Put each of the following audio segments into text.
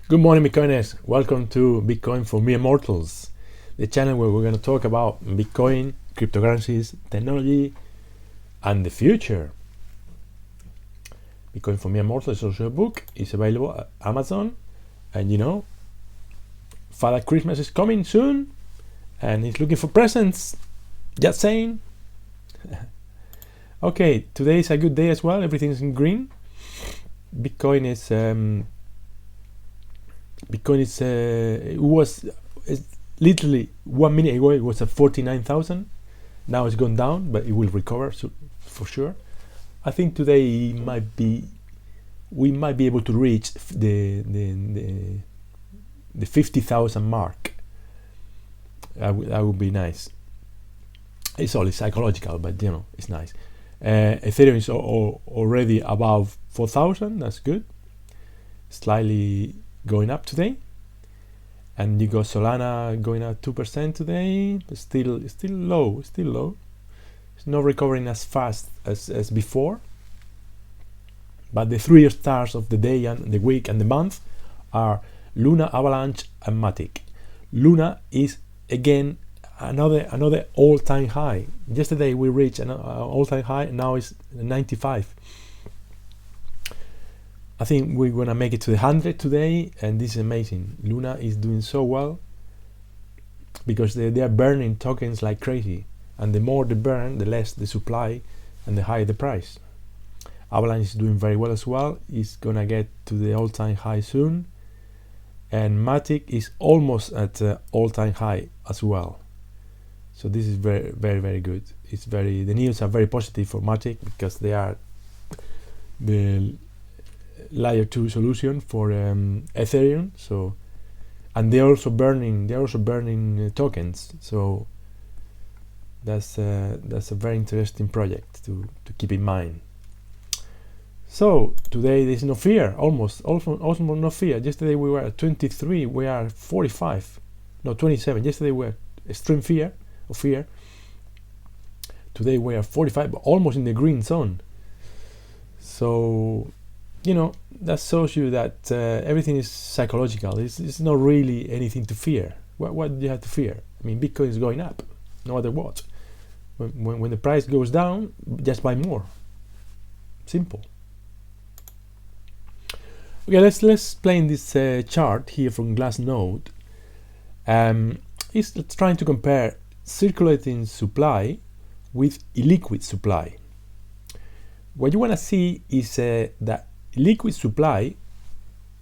Good morning, Bitcoiners. Welcome to Bitcoin for Mere Mortals, the channel where we're going to talk about Bitcoin, cryptocurrencies, technology, and the future. Bitcoin for Mere Mortals is also a book. It's available at Amazon. And Father Christmas is coming soon, and he's looking for presents. Just saying. Okay, today is a good day as well. Everything's in green. Bitcoin is literally 1 minute ago it was at 49,000. Now it's gone down, but it will recover for sure. I think today we might be able to reach the 50,000 mark. That would be nice. It's only psychological, but it's nice. Ethereum is already above 4,000. That's good. Slightly going up today, and you got Solana going up 2% today, but still low. It's not recovering as fast as before. But the three stars of the day and the week and the month are Luna, Avalanche, and Matic. Luna is again another all-time high. Yesterday we reached an all-time high, and now it's 95. I think we're gonna make it to the 100 today, and this is amazing. Luna is doing so well because they are burning tokens like crazy, and the more they burn, the less the supply and the higher the price. Avalanche is doing very well as well. It's gonna get to the all-time high soon, and Matic is almost at all-time high as well. So this is very, very, very good. The news are very positive for Matic because they are the layer 2 solution for Ethereum. So, and they're also burning tokens. So that's a very interesting project to keep in mind. So today there's no fear, almost no fear. Yesterday we were at 23, we are 45, no 27. Yesterday we were extreme fear. Today we are 45, but almost in the green zone. So that shows you that everything is psychological. It's not really anything to fear. What do you have to fear? I mean, Bitcoin is going up, no matter what. When the price goes down, just buy more. Simple. Okay, let's play in this chart here from Glassnode. It's trying to compare circulating supply with illiquid supply. What you want to see is that liquid supply,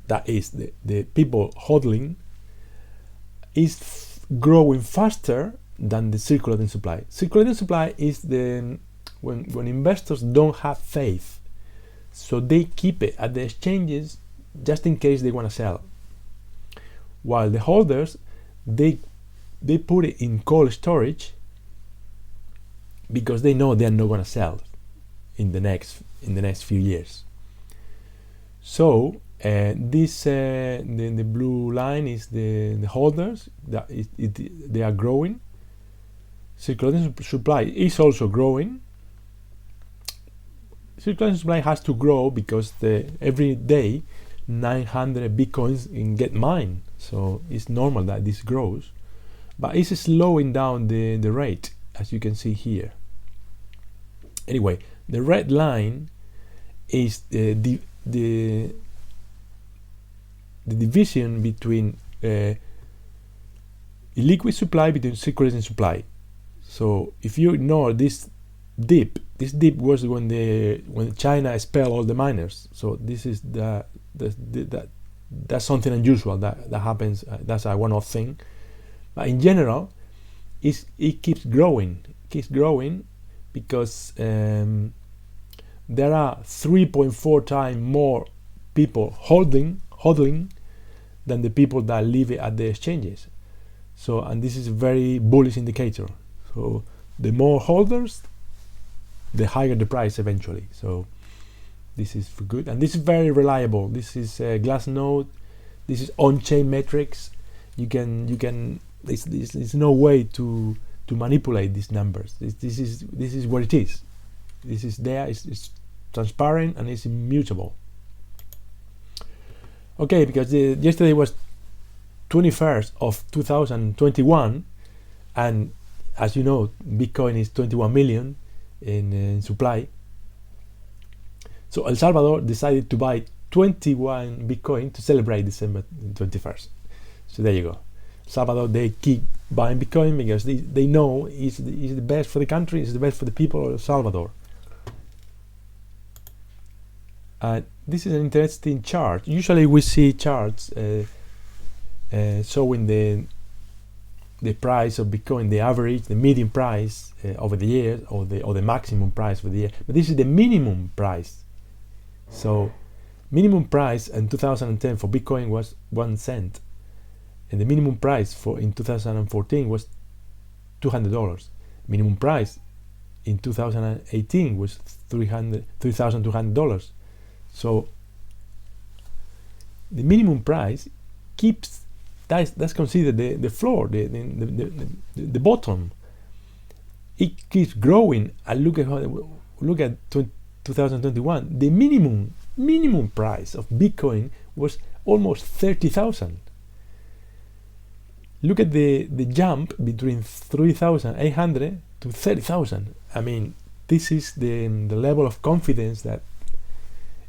that is the people hodling, is growing faster than the circulating supply. Circulating supply is when investors don't have faith, so they keep it at the exchanges just in case they want to sell, while the holders they put it in cold storage because they know they're not going to sell in the next few years. So this the blue line is the holders that they are growing. Circulating supply is also growing. Circulating supply has to grow because every day 900 bitcoins get mined, so it's normal that this grows, but it's slowing down the rate, as you can see here. Anyway, the red line is the division between liquid supply between circulating supply. So if you ignore this dip was when China expelled all the miners. So this is that's something unusual that happens. That's a one-off thing. But in general, it keeps growing. Because there are 3.4 times more people hodling than the people that leave it at the exchanges. So, and this is a very bullish indicator. So the more holders, the higher the price eventually. So this is good, and this is very reliable. This is Glassnode. This is on-chain metrics. You can. There's no way to manipulate these numbers. This is what it is. This is there. It's transparent and it's immutable. Okay, because yesterday was 21st of 2021, and as you know, Bitcoin is 21 million in supply. So El Salvador decided to buy 21 Bitcoin to celebrate December 21st. So there you go. Salvador, they keep buying Bitcoin because they know it's the best for the country, it's the best for the people of El Salvador. This is an interesting chart. Usually we see charts showing the price of Bitcoin, the average, the median price over the year, or the maximum price for the year. But this is the minimum price. So minimum price in 2010 for Bitcoin was 1 cent, and the minimum price for in 2014 was $200. Minimum price in 2018 was $3,200. So the minimum price keeps that's considered the floor, the bottom. It keeps growing, and look at 2021. The minimum price of Bitcoin was almost 30,000. Look at the jump between 3,800 to 30,000. I mean, this is the level of confidence that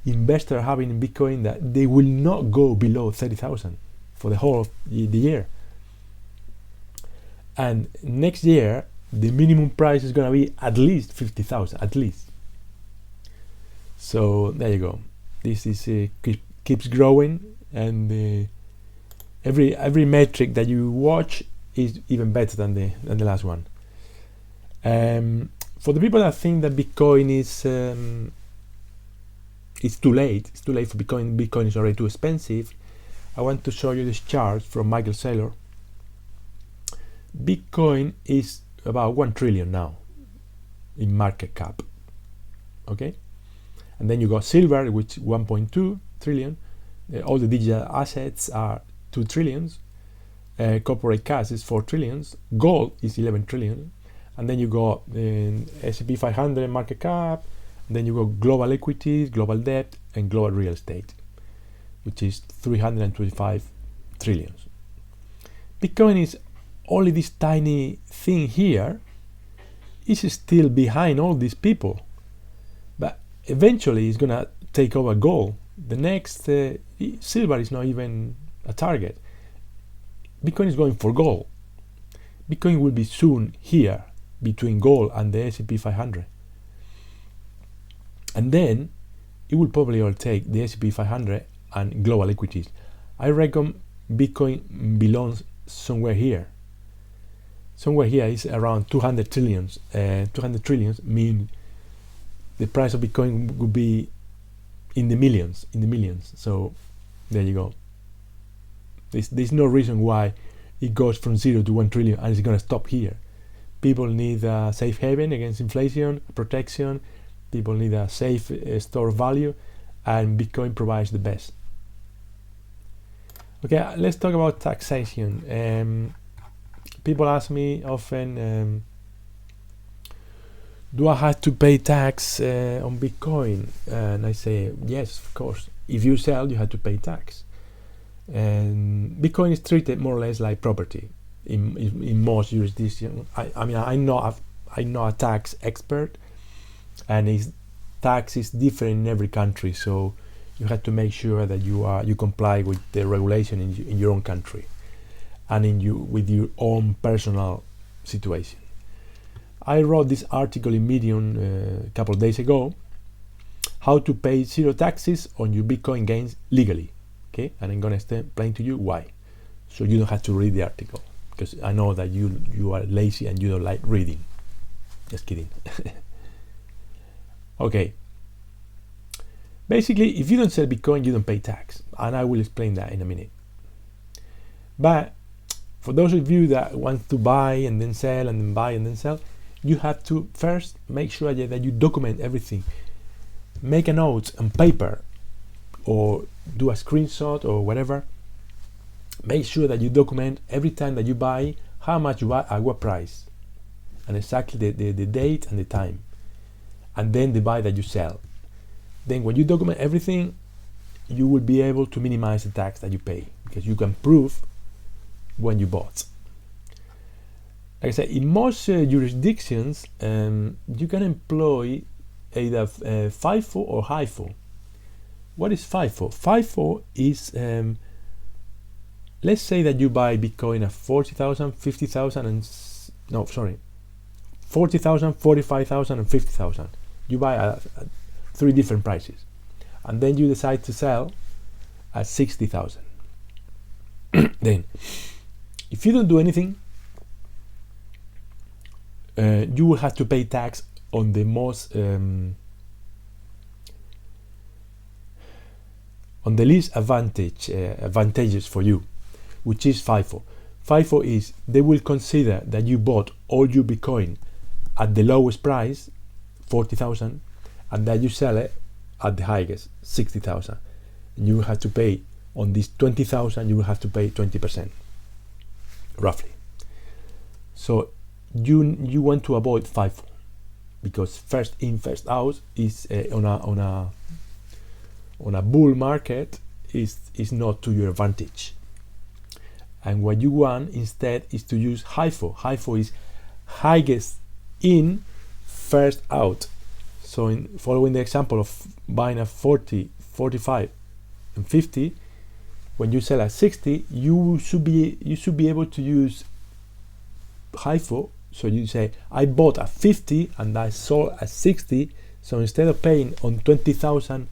investors are having in Bitcoin, that they will not go below 30,000 for the whole of the year. And next year, the minimum price is going to be at least 50,000, at least. So there you go. This is keeps growing, and every metric that you watch is even better than the last one. For the people that think that Bitcoin is it's too late for Bitcoin. Bitcoin is already too expensive. I want to show you this chart from Michael Saylor. Bitcoin is about 1 trillion now in market cap. Okay, and then you got silver, which 1.2 trillion. All the digital assets are 2 trillions. Corporate cash is 4 trillions. Gold is 11 trillion. And then you got S&P 500 market cap. Then you got global equities, global debt, and global real estate, which is 325 trillions. Bitcoin is only this tiny thing here. Is still behind all these people, but eventually it's gonna take over gold. The next silver is not even a target. Bitcoin is going for gold. Bitcoin will be soon here between gold and the S&P 500. And then it will probably overtake the S&P 500 and global equities. I reckon Bitcoin belongs somewhere here. Somewhere here is around 200 trillions. 200 trillions mean the price of Bitcoin would be in the millions. So there you go. There's no reason why it goes from 0 to 1 trillion and it's going to stop here. People need a safe haven against inflation, protection. People need a safe store of value, and Bitcoin provides the best. Okay, let's talk about taxation. People ask me often, do I have to pay tax on Bitcoin? And I say, yes, of course. If you sell, you have to pay tax. And Bitcoin is treated more or less like property in most jurisdictions. I mean, I'm not a tax expert, and tax is different in every country, so you have to make sure that you comply with the regulation in your own country and with your own personal situation. I wrote this article in Medium a couple of days ago, how to pay zero taxes on your Bitcoin gains legally. Okay, and I'm going to explain to you why, so you don't have to read the article, because I know that you are lazy and you don't like reading. Just kidding. Okay, basically, if you don't sell Bitcoin, you don't pay tax, and I will explain that in a minute. But for those of you that want to buy and then sell and then buy and then sell, you have to first make sure that you document everything. Make a note on paper or do a screenshot or whatever. Make sure that you document every time that you buy, how much you buy, at what price, and exactly the date and the time, and then the buy that you sell. Then when you document everything, you will be able to minimize the tax that you pay because you can prove when you bought. Like I said, in most jurisdictions, you can employ either FIFO or HIFO. What is FIFO? FIFO is, let's say that you buy Bitcoin at 40,000, 50,000, and 40,000, 45,000, and 50,000. You buy at 3 different prices, and then you decide to sell at 60,000. Then, if you don't do anything, you will have to pay tax on the most on the least advantageous for you, which is FIFO. FIFO is they will consider that you bought all your Bitcoin at the lowest price, 40,000, and that you sell it at the highest, 60,000. You will have to pay on this 20,000. You will have to pay 20%, roughly. So you want to avoid FIFO because first in, first out is on a bull market is not to your advantage. And what you want instead is to use HIFO. HIFO is highest in, first out. So in following the example of buying at 40, 45, and 50, when you sell at 60, you should be able to use HIFO. So you say, I bought at 50 and I sold at 60. So instead of paying on 20,000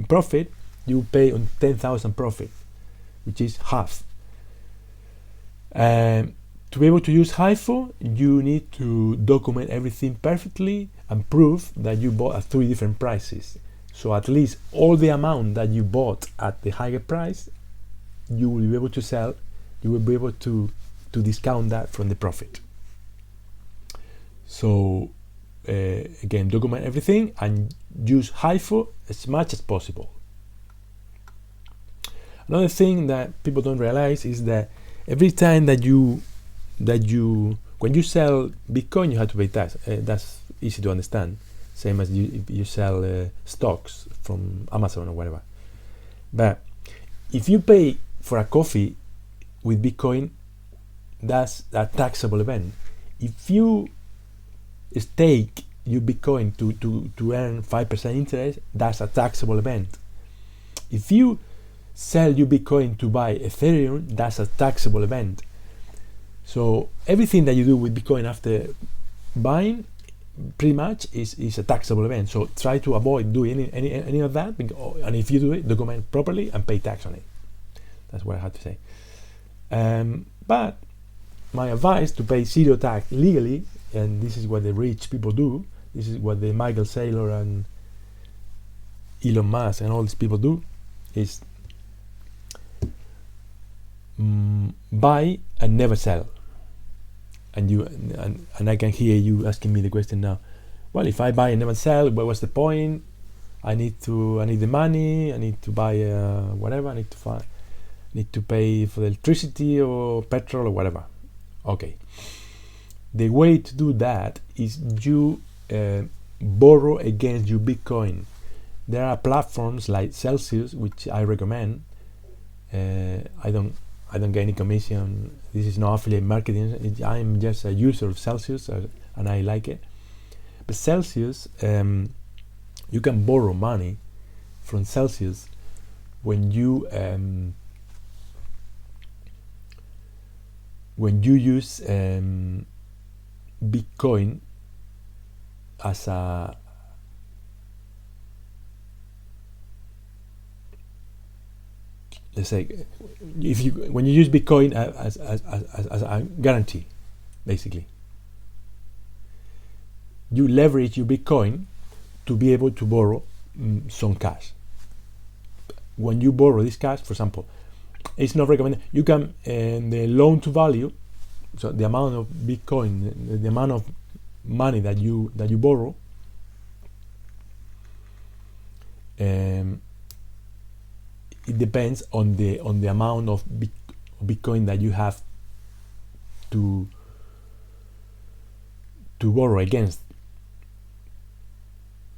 profit, you pay on 10,000 profit, which is half. To be able to use HIFO, you need to document everything perfectly and prove that you bought at 3 different prices. So at least all the amount that you bought at the higher price, you will be able to sell. You will be able to discount that from the profit. So again, document everything and use HIFO as much as possible. Another thing that people don't realize is that every time that you when you sell Bitcoin, you have to pay tax. That's easy to understand. Same as if you sell stocks from Amazon or whatever. But if you pay for a coffee with Bitcoin, that's a taxable event. If you stake your Bitcoin to earn 5% interest, that's a taxable event. If you sell your Bitcoin to buy Ethereum, that's a taxable event. So everything that you do with Bitcoin after buying pretty much is a taxable event. So try to avoid doing any of that, and if you do it, document properly and pay tax on it. That's what I had to say. But my advice to pay zero tax legally, and this is what the rich people do, this is what the Michael Saylor and Elon Musk and all these people do, is buy and never sell. And I can hear you asking me the question now. Well, if I buy and never sell, what's the point? I need the money. I need to buy whatever. I need to pay for the electricity or petrol or whatever. Okay. The way to do that is you borrow against your Bitcoin. There are platforms like Celsius, which I recommend. I don't get any commission. This is no affiliate marketing. I'm just a user of Celsius and I like it. But Celsius, you can borrow money from Celsius when you use Bitcoin as a let's say when you use Bitcoin as a guarantee, basically you leverage your Bitcoin to be able to borrow some cash. When you borrow this cash, for example, it's not recommended. You can the loan to value, so the amount of Bitcoin, the amount of money that you borrow, it depends on the amount of Bitcoin that you have to borrow against.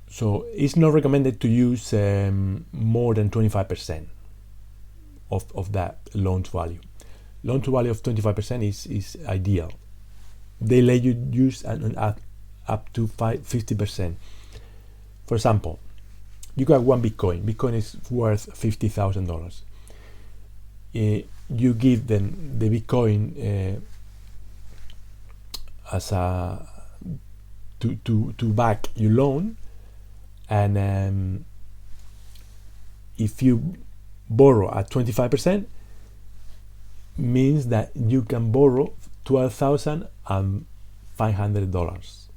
So it's not recommended to use more than 25% of that loan to value. Loan to value of 25% is ideal. They let you use up to 50%. For example, you got one Bitcoin. Bitcoin is worth $50,000. You give them the Bitcoin as a to back your loan, and if you borrow at 25%, means that you can borrow $12,500.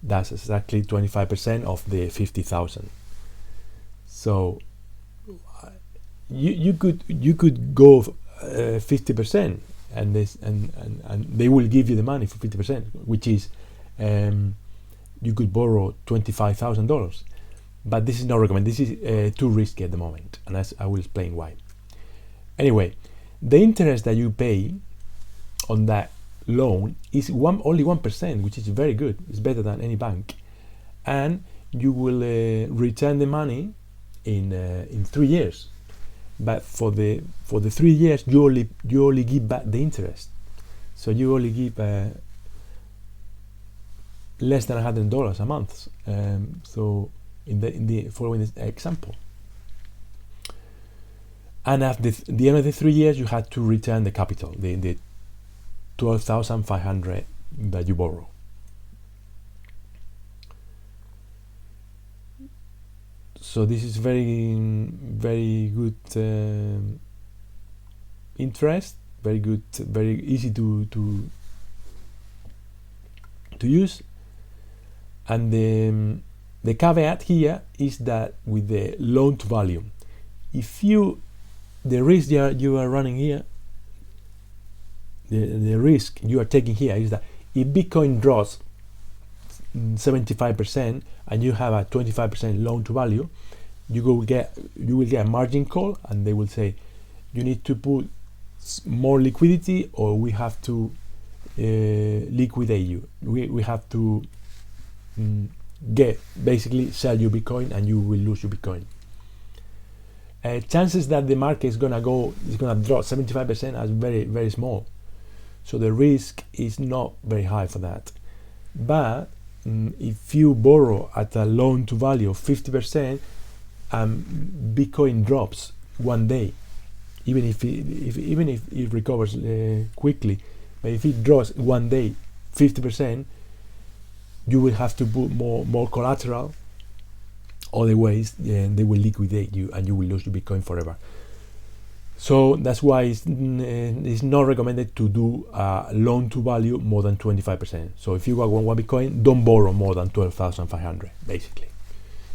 That's exactly 25% of the 50,000. So you could go 50%, and they will give you the money for 50%, which is you could borrow $25,000. But this is not recommended. This is too risky at the moment, and I will explain why. Anyway, the interest that you pay on that loan is only 1%, which is very good. It's better than any bank, and you will return the money in 3 years. But for the 3 years, you only give back the interest. So you only give less than $100 a month. So in the following example, and at the end of the 3 years, you had to return the capital, the 12,500 that you borrow. So this is very good interest, very good, very easy to use. And the caveat here is that with the loan to value, the risk you are running here, the risk you are taking here is that if Bitcoin drops 75% and you have a 25% loan to value, you will get a margin call, and they will say you need to put more liquidity, or we have to liquidate you. We have to basically sell you Bitcoin, and you will lose your Bitcoin. Chances that the market is gonna drop 75% are very, very small. So the risk is not very high for that. But if you borrow at a loan to value of 50%, Bitcoin drops one day, even if it recovers quickly, but if it drops one day 50%, you will have to put more collateral. Otherwise, they will liquidate you, and you will lose your Bitcoin forever. So that's why it's not recommended to do a loan to value more than 25%. So if you got one Bitcoin, don't borrow more than 12,500. Basically,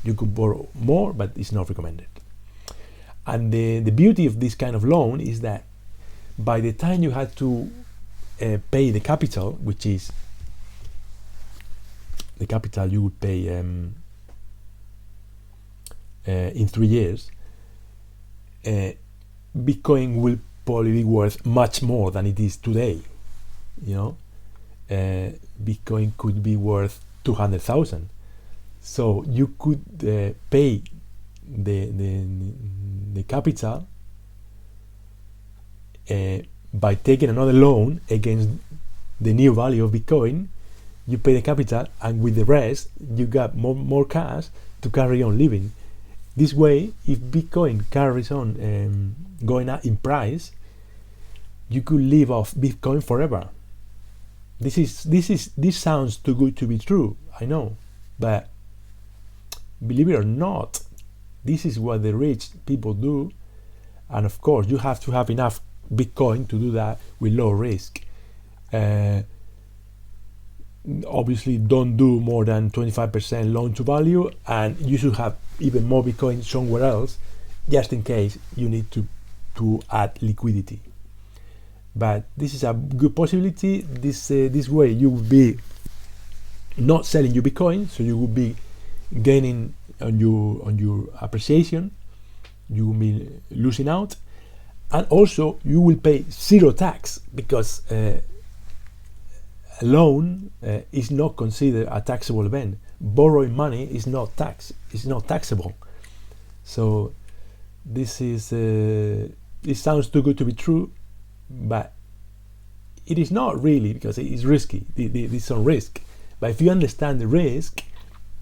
you could borrow more, but it's not recommended. And the beauty of this kind of loan is that by the time you had to pay the capital, which is the capital you would pay in 3 years, Bitcoin will probably be worth much more than it is today. Bitcoin could be worth 200,000. So you could pay the capital by taking another loan against the new value of Bitcoin. You pay the capital, and with the rest, you got more cash to carry on living. This way, if Bitcoin carries on going up in price, you could live off Bitcoin forever. This sounds too good to be true, I know, but believe it or not, this is what the rich people do. And of course, you have to have enough Bitcoin to do that with low risk. Obviously, don't do more than 25% loan to value, and you should have even more Bitcoin somewhere else, just in case you need to add liquidity. But this is a good possibility. This way you will be not selling your Bitcoin, so you will be gaining on your appreciation. You will be losing out, and also you will pay zero tax, because a loan is not considered a taxable event, borrowing money is not taxable. So this is it sounds too good to be true, but it is not really, because it is risky. There's some risk, but if you understand the risk,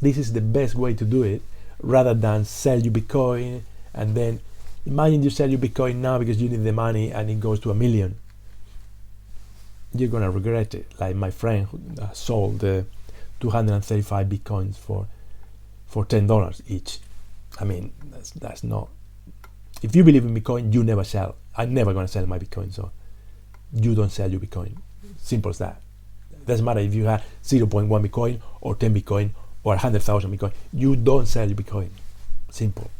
this is the best way to do it, rather than sell your Bitcoin and then imagine you sell your Bitcoin now because you need the money and it goes to 1 million. You're gonna regret it. Like my friend who sold 235 Bitcoins for $10 each. I mean, that's not. If you believe in Bitcoin, you never sell. I'm never gonna sell my Bitcoin, so you don't sell your Bitcoin. Simple as that. Doesn't matter if you have 0.1 Bitcoin or 10 Bitcoin or 100,000 Bitcoin. You don't sell your Bitcoin. Simple.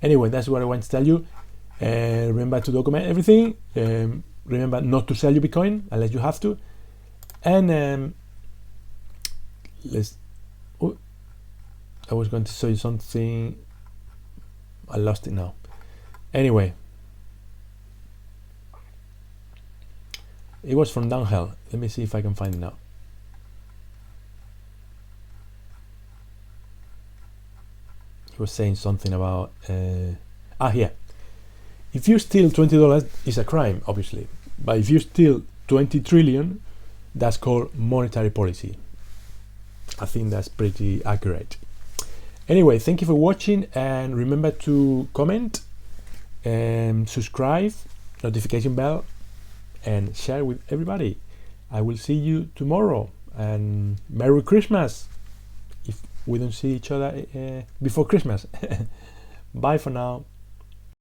Anyway, that's what I want to tell you. Remember to document everything. Remember not to sell your Bitcoin unless you have to. And I was going to show you something. I lost it now. Anyway, it was from Downhill. Let me see if I can find it now. He was saying something about here. If you steal $20, it's a crime, obviously. But if you steal 20 trillion, that's called monetary policy. I think that's pretty accurate. Anyway, thank you for watching, and remember to comment and subscribe, notification bell, and share with everybody. I will see you tomorrow, and Merry Christmas if we don't see each other before Christmas. Bye for now.